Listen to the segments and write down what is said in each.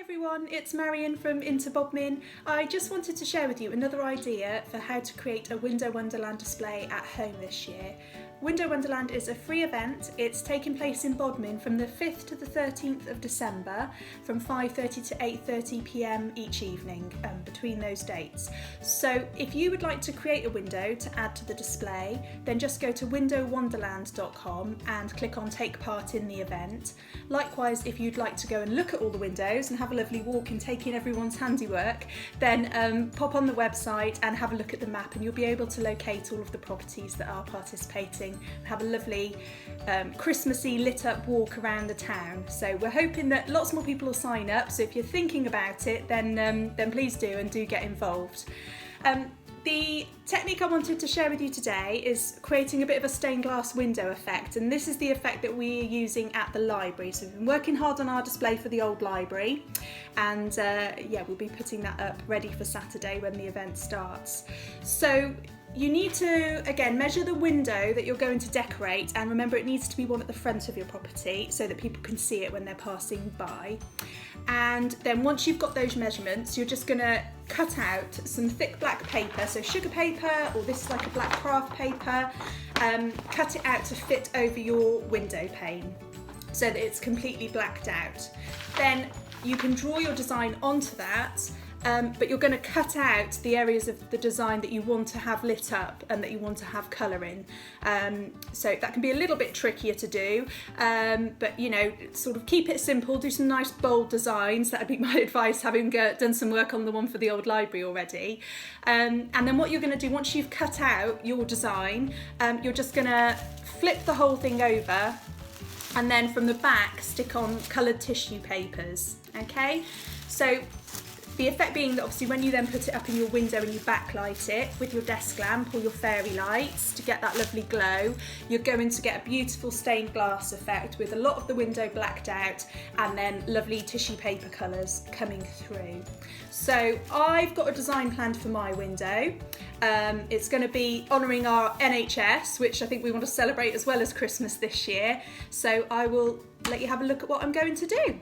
Everyone, it's Marion from intoBodmin. I just wanted to share with you another idea for how to create a Window Wonderland display at home this year. Window Wonderland is a free event. It's taking place in Bodmin from the 5th to the 13th of December from 5:30 to 8:30 p.m. each evening between those dates. So if you would like to create a window to add to the display, then just go to windowwonderland.com and click on take part in the event. Likewise, if you'd like to go and look at all the windows and have a lovely walk and take in everyone's handiwork, then pop on the website and have a look at the map and you'll be able to locate all of the properties that are participating and have a lovely Christmassy lit up walk around the town. So we're hoping that lots more people will sign up, so if you're thinking about it, then please do and do get involved. The technique I wanted to share with you today is creating a bit of a stained glass window effect, and this is the effect that we're using at the library. So we've been working hard on our display for the old library, and yeah, we'll be putting that up ready for Saturday when the event starts. So you need to, again, measure the window that you're going to decorate, and remember it needs to be one at the front of your property so that people can see it when they're passing by. And then once you've got those measurements, you're just going to cut out some thick black paper, so sugar paper, or this is like a black craft paper. Cut it out to fit over your window pane so that it's completely blacked out. Then you can draw your design onto that, but you're going to cut out the areas of the design that you want to have lit up and that you want to have colour in. So that can be a little bit trickier to do, but you know, sort of keep it simple, do some nice bold designs. That would be my advice, having done some work on the one for the old library already. And then what you're going to do, once you've cut out your design, you're just going to flip the whole thing over, and then from the back stick on coloured tissue papers. Okay, so the effect being that obviously when you then put it up in your window and you backlight it with your desk lamp or your fairy lights to get that lovely glow, you're going to get a beautiful stained glass effect with a lot of the window blacked out and then lovely tissue paper colours coming through. So I've got a design planned for my window. It's going to be honouring our NHS, which I think we want to celebrate as well as Christmas this year. So I will let you have a look at what I'm going to do.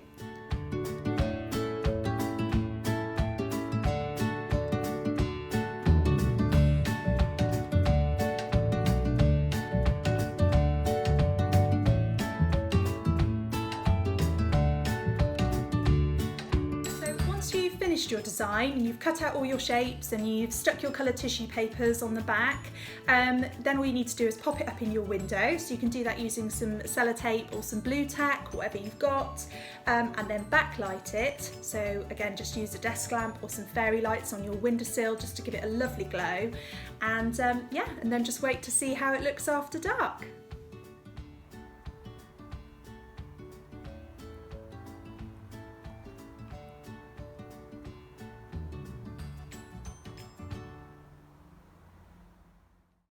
Finished your design and you've cut out all your shapes and you've stuck your coloured tissue papers on the back, then all you need to do is pop it up in your window. So you can do that using some sellotape or some blue tack, whatever you've got, and then backlight it. So again, just use a desk lamp or some fairy lights on your windowsill just to give it a lovely glow, and yeah, and then just wait to see how it looks after dark.